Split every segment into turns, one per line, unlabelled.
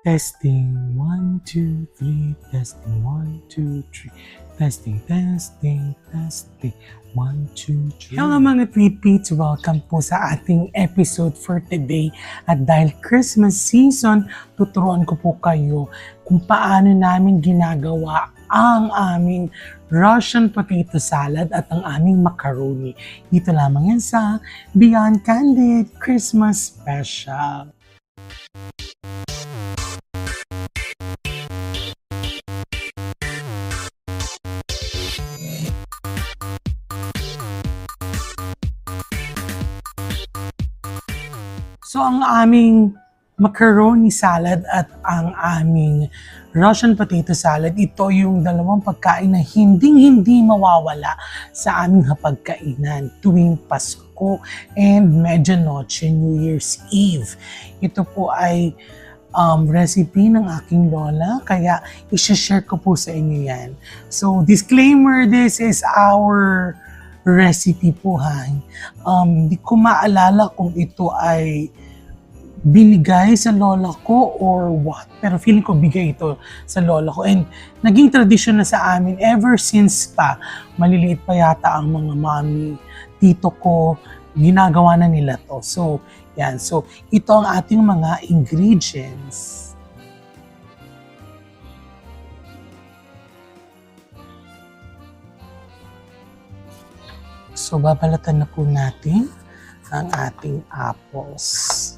Testing, 1, 2, 3. Testing, 1, 2, 3. Testing, testing, testing. 1, 2, 3. Hello mga tweetpeats! Welcome po sa ating episode for today. At dahil Christmas season, tuturuan ko po kayo kung paano namin ginagawa ang aming Russian potato salad at ang aming macaroni. Dito lamang yan sa Beyond Candid Christmas Special. So ang aming macaroni salad at ang aming Russian potato salad, ito yung dalawang pagkain na hindi mawawala sa aming hapagkainan tuwing Pasko and Medianoche, New Year's Eve. Ito po ay recipe ng aking lola, kaya i-share ko po sa inyo yan. So disclaimer, this is our recipe po ha. Di ko maalala kung ito ay binigay sa lola ko or what. Pero feeling ko bigay ito sa lola ko. And naging tradisyon na sa amin ever since pa. Maliliit pa yata ang mga mami, tito ko, ginagawa na nila to. So, yan. So, ito ang ating mga ingredients. So, babalatan na po natin ang ating apples.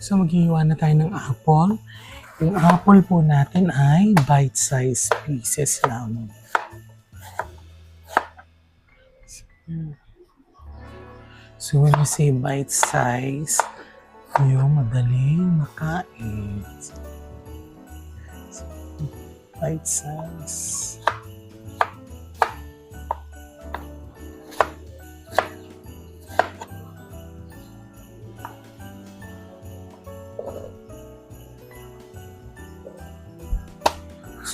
So maghihiwa na tayo ng apple. Yung apple po natin ay bite-sized pieces lamang. So when you say bite-size, yung madaling makain. Bite-size.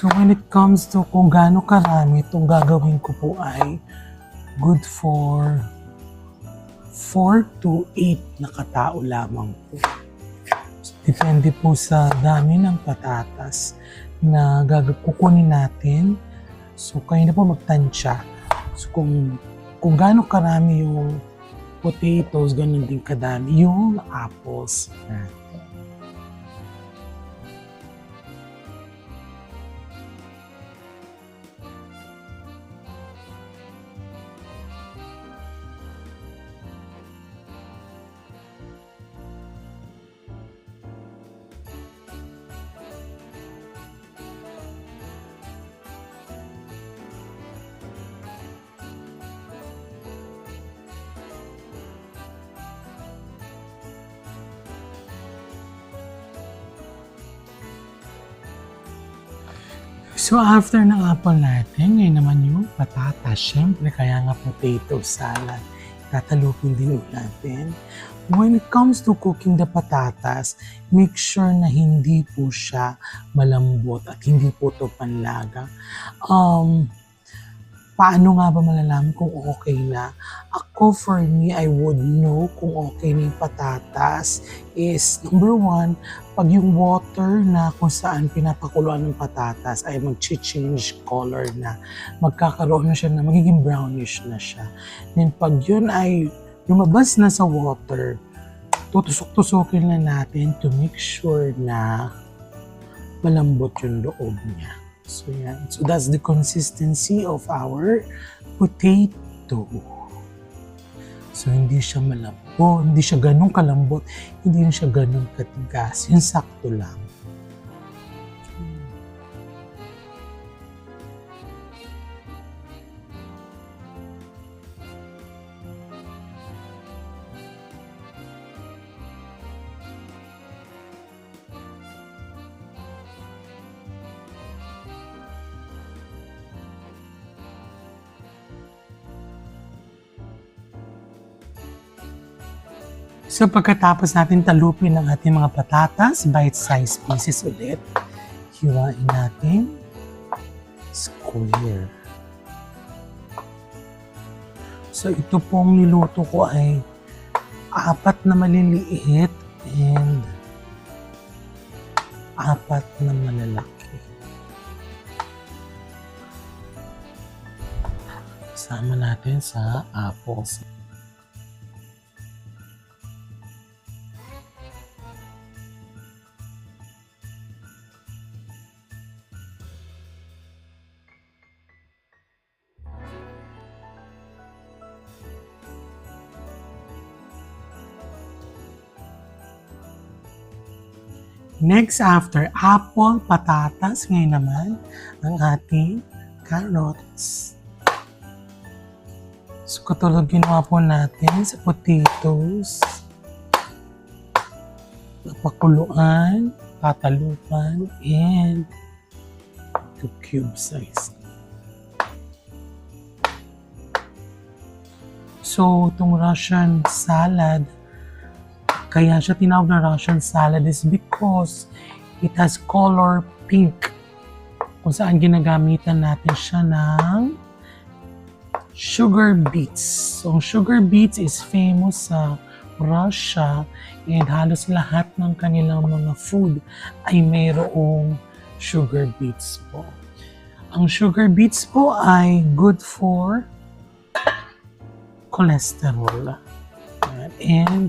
So when it comes to kung gaano karami, itong gagawin ko po ay good for 4 to 8 na katao lamang po. So, depende po sa dami ng patatas na kukunin natin. So kayo na po magtansya. So kung gaano karami yung potatoes, ganun din kadami yung apples natin. So after ng apple natin, ngayon naman yung patatas. Siyempre, kaya nga potato salad. Tatalupin din natin. When it comes to cooking the patatas, make sure na hindi po siya malambot at hindi po ito panlaga. Paano nga ba malalaman kung okay na? Ako, for me, I would know kung okay na yung patatas is, number 1, pag yung water na kung saan pinapakuluan ng patatas ay mag-change color na, magkakaroon na siya na, magiging brownish na siya. Then pag yun ay lumabas na sa water, tutusok-tusokin na natin to make sure na malambot yung loob niya. So yan. So that's the consistency of our potato. So hindi siya malambot, hindi siya ganun kalambot, hindi siya ganun katigas. Yung sakto lang. So pagkatapos natin talupin ang ating mga patatas, bite-sized pieces ulit, hiwain natin square. So ito pong niluto ko ay 4 na maliliit and 4 na malalaki. Sama natin sa apples. Next, after apple, patatas, ngayon naman ang ating carrots. So, katulad ginawa po natin sa potatoes, papakuluan, tatalupan, and to cube size. So, itong Russian salad, kaya siya tinawag na Russian salad is because it has color pink. Kung saan ginagamitan natin siya ng sugar beets. So, ang sugar beets is famous sa Russia and halos lahat ng kanilang mga food ay mayroong sugar beets po. Ang sugar beets po ay good for cholesterol and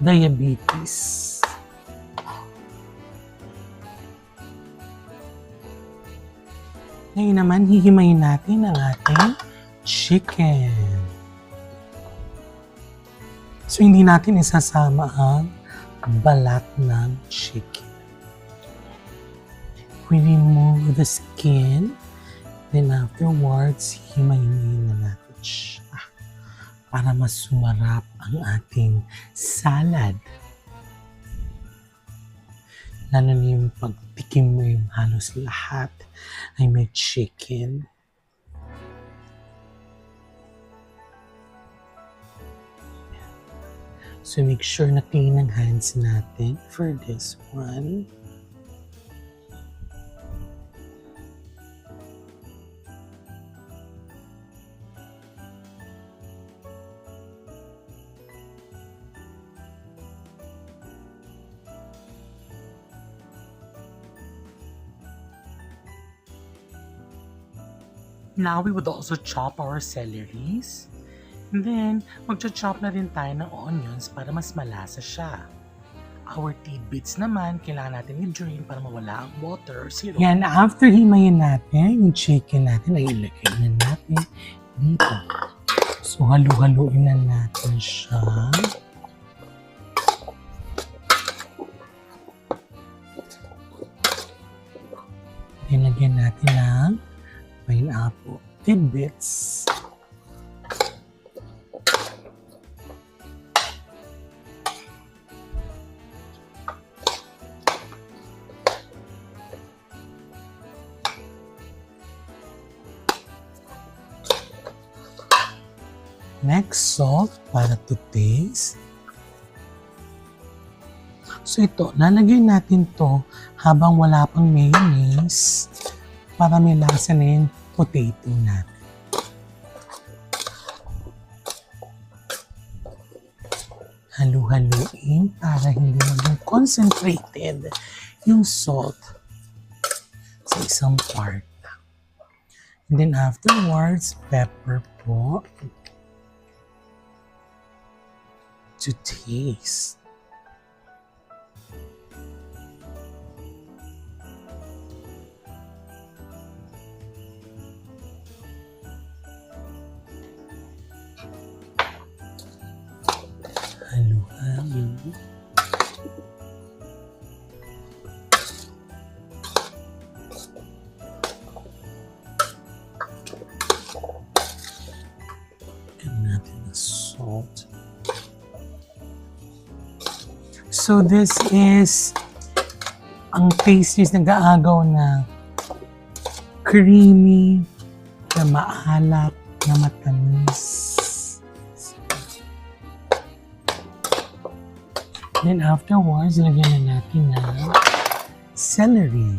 diabetes. Ngayon naman, hihimayin natin ang ating chicken. So, hindi natin isasama ang balat ng chicken. We remove the skin, then afterwards, himayin na natin siya para mas sumarap ang ating salad. Lalo na yung pagtikim mo yung halos lahat ay may chicken. So make sure na clean ang hands natin for this one. Now we would also chop our celeries. And then, magcha-chop na din tayo ng onions para mas malasa siya. Our tidbits naman, kailangan natin i-drain para mawala ang water. Yan, after himayin natin, yung chicken natin ay ilagay na natin dito. So, halu-haluin na natin siya. Lagyan natin ng pineapple tidbits. Next, salt para to taste. So ito, lalagyan natin to habang wala pang mayonnaise para may lasa na yung potato natin. Halu-haluin para hindi maging concentrated yung salt sa isang part. And then afterwards, pepper po to taste. Halo-halo. Lagyan natin ng salt. So this is ang pastries na nag-aagaw na creamy, na maalat, na matamis. Then afterwards, lagyan na natin ng celery.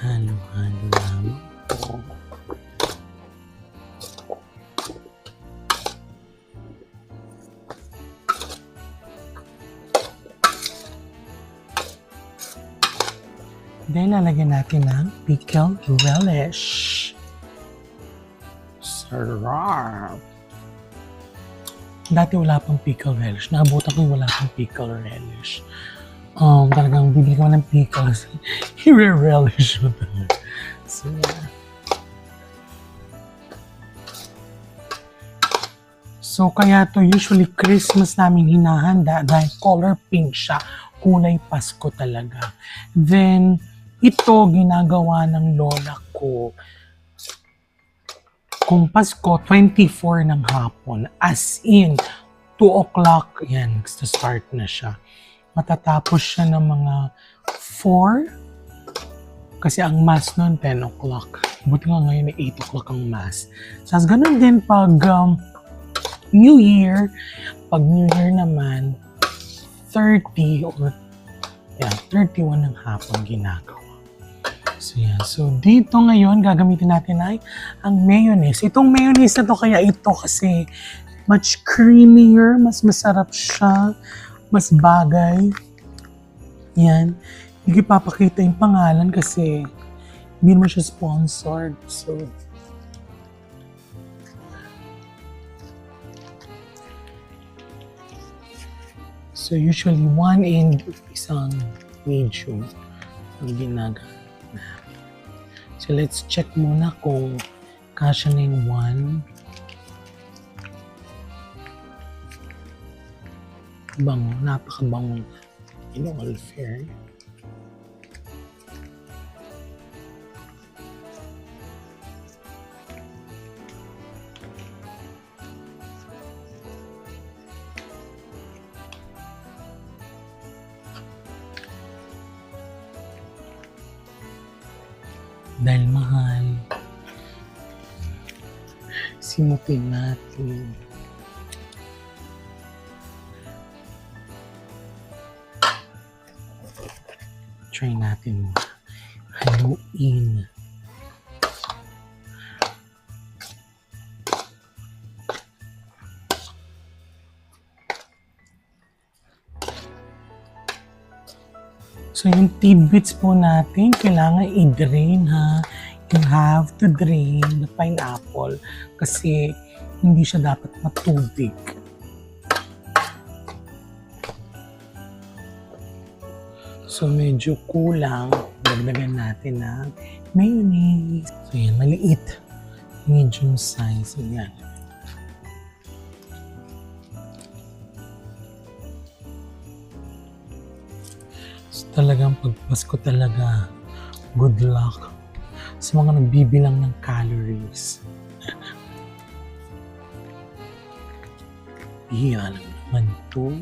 Halo-halo lamang po. Then, lalagyan natin ng pickled relish. Sarap! Dati wala pang pickled relish. Nakabutan ko wala pang pickled relish. Talagang bibili ko ng pickles. I-relish mo talaga. So, yeah. So, kaya to usually Christmas namin hinahanda dahil color pink siya. Kulay Pasko talaga. Then, ito ginagawa ng lola ko. Kung Pasko, 24 ng hapon. As in, 2 o'clock, yan, start na siya. Matatapos siya ng mga 4. Kasi ang mass noon, 10 o'clock. Buti nga ngayon, 8 o'clock ang mass. So, ganun din pag New Year. Pag New Year naman, 30 or 31 ng hapon ginagawa. So, yan. So, dito ngayon, gagamitin natin ay ang mayonnaise. Itong mayonnaise na to, kaya ito kasi much creamier, mas masarap siya, mas bagay. Yan. Hindi ko papakita yung pangalan kasi hindi naman siya sponsored. So usually one and isang medium ang ginagawa. So let's check muna kung kasya na yung one. Bango, napakabango. In all fair. Dahil mahal, simutin natin. Try natin muna. Haluin. So yung tidbits po natin, kailangan i-drain ha. You have to drain the pineapple kasi hindi siya dapat matubig. So medyo kulang, dagdagan natin ng mayonnaise. So yan, maliit. Medium size. Yan. So talagang pagpasko talaga, good luck sa mga nagbibilang ng calories. Bihira lang naman ito.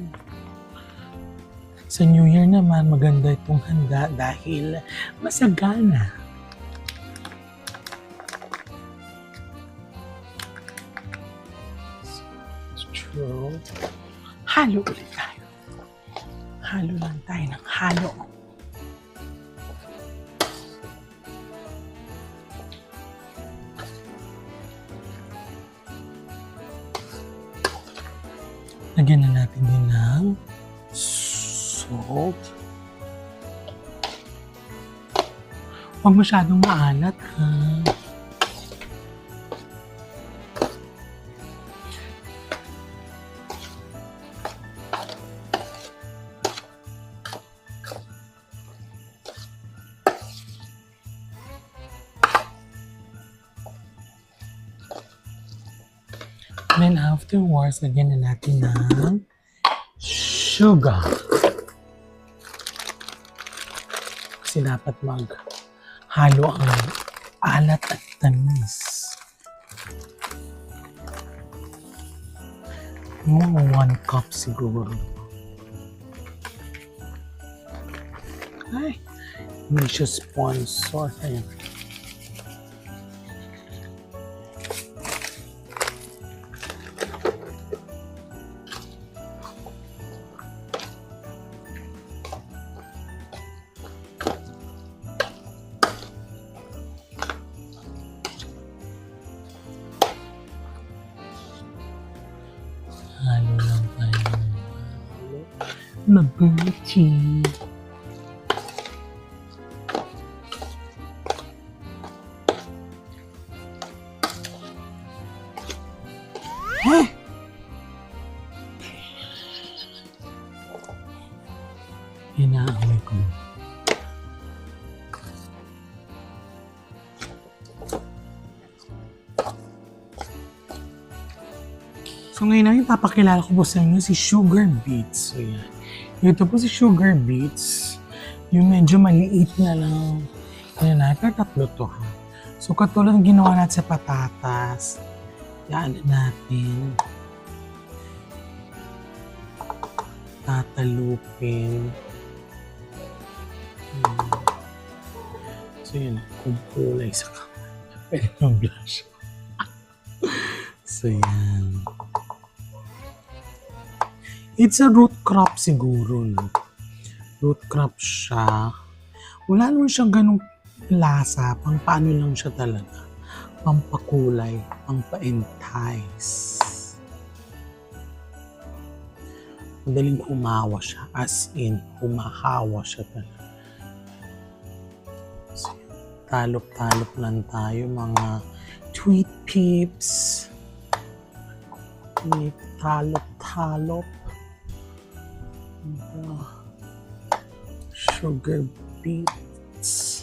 Sa New Year naman, maganda itong handa dahil masagana. So, halo ulit tayo. Halo lang tayo ng halo. Lagyan na natin din ng salt. Huwag masyadong maalat ha. And then afterwards, lagyan na natin ng sugar. Kasi dapat maghalo ang alat at tamis. Mga 1 cup siguro. Ay, hindi siya sponsor. Ayun. Mabuti. Eh! Inaamoy ko. So ngayon namin papakilala ko po sa inyo si Sugar Beets. So yan. Ito po si Sugar Beets. Yung medyo maliit na lang. Yan na, pero tatlo to ha. So katulad ng ginawa natin sa patatas. Yan natin. Tatalupin. So yun, kung kulay sa kamay. Pwede ng blush. So yan. It's a root crop siguro, no? Root crop siya. Wala naman siyang ganong lasa. Pang paano lang siya talaga. Pampakulay, pampa-entice. Madaling humawa siya. As in, humahawa siya talaga. So, talop-talop lang tayo, mga tweet peeps. Talop-talop. Sugar beets.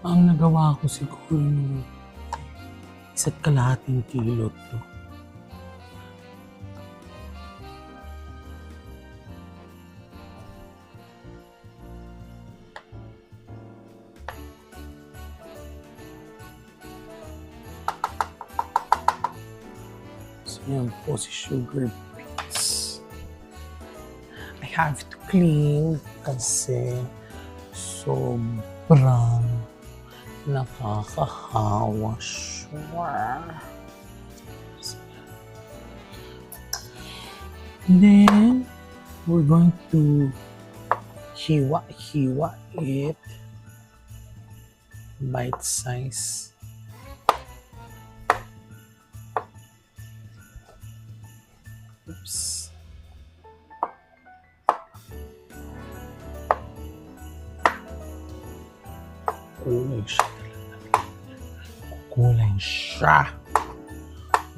Ang nagawa ko siguro ng 1.5 kilo to. So yan po si Sugar Beets. I have to clean kasi sobrang nakakahawa siya. Then, we're going to hiwa it bite size. Oops. Kulay siya talaga. Kulay siya.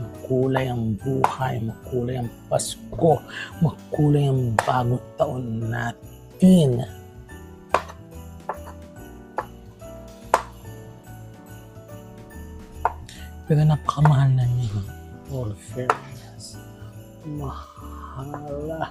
Makulay ang buhay, makulay ang Pasko, makulay ang bagong taon natin. Pero napakamahal na niya. All fairness. Mahal.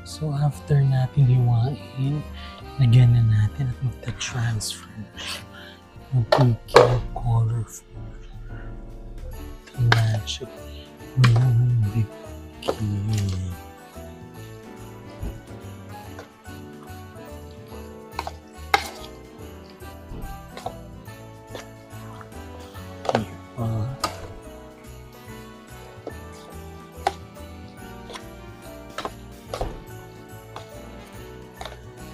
So after natin hiwain, lagyan na natin at magta-transfer siya. Magiging colorful. The magic will begin.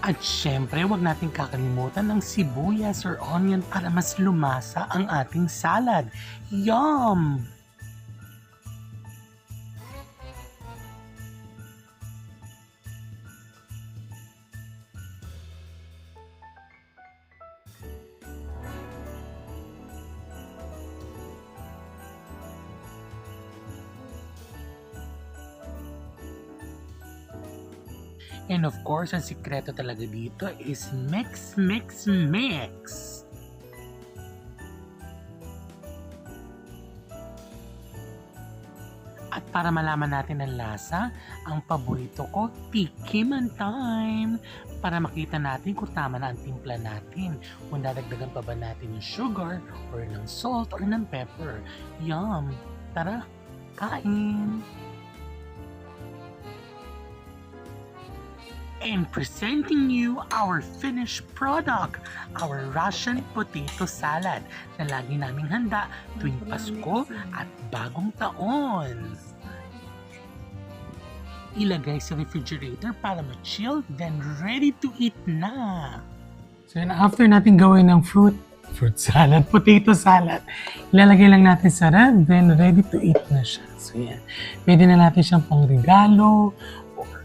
At syempre, huwag natin kakalimutan ng sibuyas or onion para mas lumasa ang ating salad. Yum! And of course, ang sikreto talaga dito is mix, mix, mix. At Para malaman natin ang lasa, ang paborito ko, tikiman time. Para makita natin kung tama na ang timpla natin. Kung dadagdagan pa ba natin ng sugar, or ng salt, or ng pepper. Yum! Tara, kain! And presenting you our finished product, our Russian potato salad na lagi naming handa tuwing Pasko at Bagong Taon. Ilagay sa refrigerator para ma-chill, then ready to eat na. So yun, after natin gawin ng fruit salad, potato salad, ilalagay lang natin sa ref, then ready to eat na siya. So yan, pwede na natin siyang pangregalo,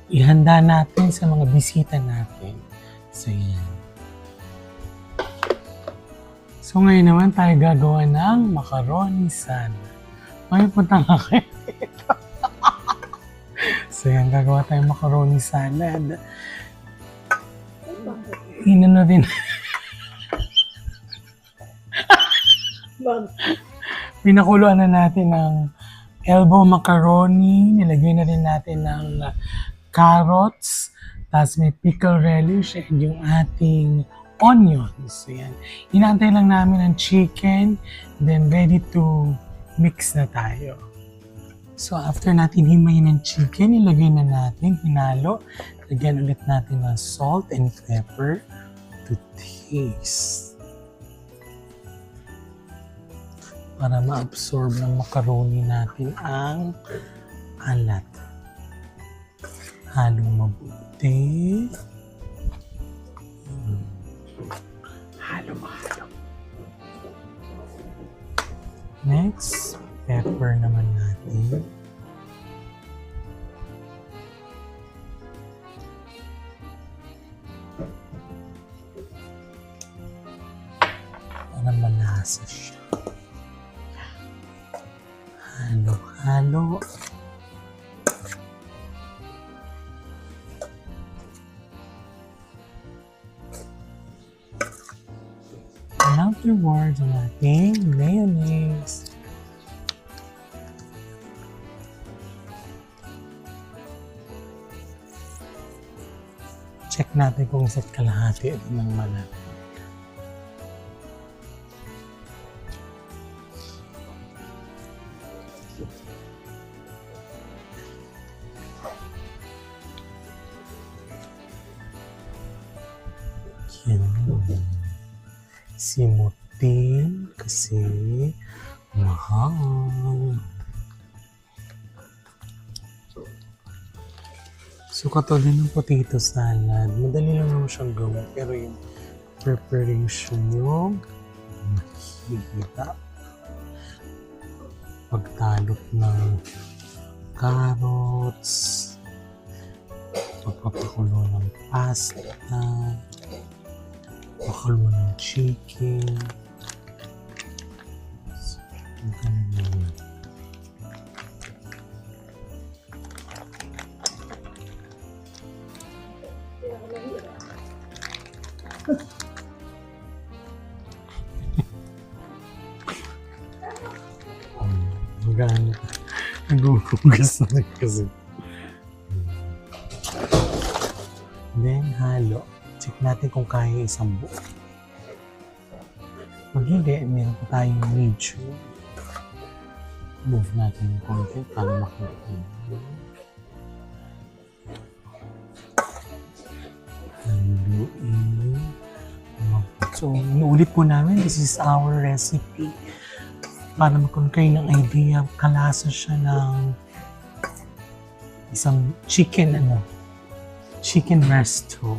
ihanda natin sa mga bisita natin. So, yan. So, ngayon naman tayo gagawa ng macaroni salad. May punta nga kayo dito. So, yan. Gagawa tayong macaroni salad. Inano din. Pinakuluan na natin ng elbow macaroni. Nilagay na rin natin ng carrots, tapos may pickle relish, and yung ating onions. So, yan. Inaantay lang namin ang chicken, then ready to mix na tayo. So, after natin himayin ng chicken, ilagay na natin, hinalo. Lagyan ulit natin ng salt and pepper to taste. Para ma-absorb ng macaroni natin ang alat. Halo mabuti. Halo. Next, pepper naman natin. Para malasa siya. Halo. Afterwards, ang ating mayonnaise. Check natin kung isa't kalahati ng malat. Yan. Simutin kasi mahal. So, katulad ng potato salad, madali lang naman siyang gawin, pero yung preparation yung mahirap. Pagtalop ng carrots, pagpapakulo ng pasta, pakulo ng chicken. So, ganun. Magano. Nagugugas na kasi. Then, halo. Check natin kung kaya isang buo. Pag hindi, meron pa tayong medyo. Move natin yung konti para makita. Haluin. So, inuulit po namin, this is our recipe. Para magkaroon kayo ng idea, kalasa siya ng isang chicken resto.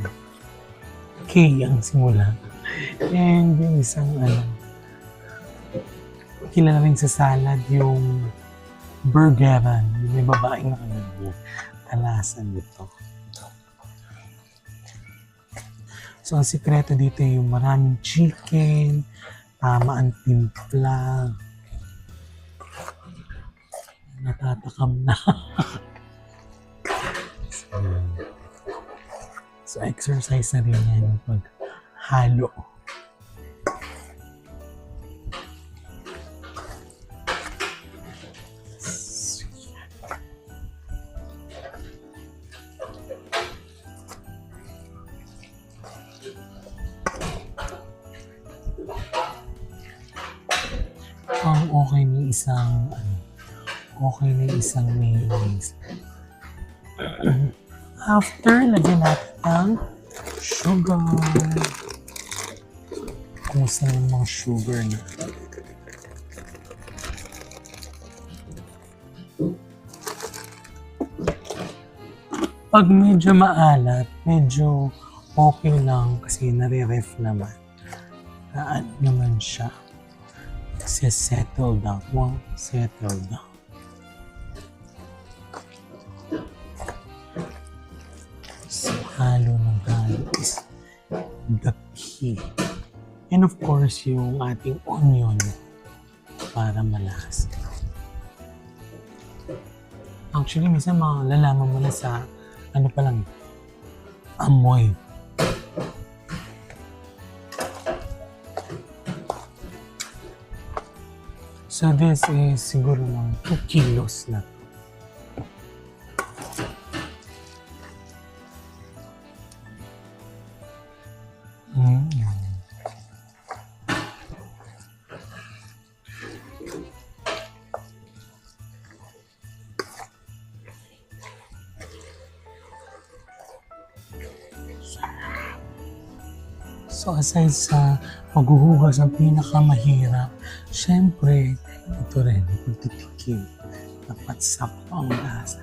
K ang simula. And yung isang kilala rin sa salad, yung burgeran. May babaeng kalasan dito. So, ang sikreto dito yung maraming chicken, tama ang timpla. Natatakam na. So, exercise na rin yan yung paghalo. Mukhang okay na isang mayonnaise. After, lagyan natin ng sugar. Kumusta yung mga sugar na? Pag medyo maalat, medyo okay lang kasi nare-ref naman. Ano naman siya? Kasi settle down. Well, settle down. So, halo ng halo is the key. And of course, yung ating onion para malasa. Actually, minsan malalaman mo na sa ano pa lang, amoy. So this is siguro mga 2 kilos na. So aside sa paghuhugas ang pinakamahirap, syempre, ito rin, pagtitikim. Dapat sakto ang lasa.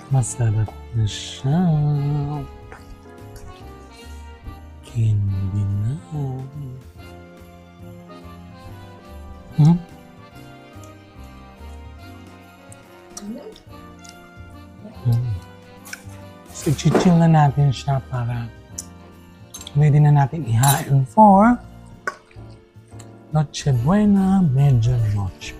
Masarap na siya. Candy na. So, chill na natin siya para pwede na natin ihain for Noche Buena, Medianoche.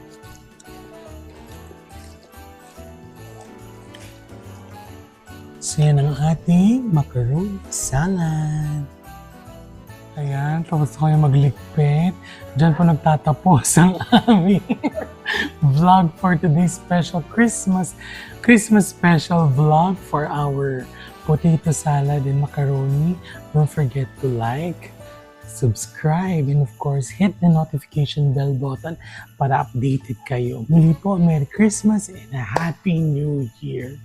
So, yan ang ating macaroni salad. Ayan, tapos ko yung maglikpit. Diyan po nagtatapos ang aming vlog for today's special Christmas special vlog for our potato salad and macaroni. Don't forget to like, subscribe, and of course, hit the notification bell button para updated kayo. Muli po, Merry Christmas and a Happy New Year!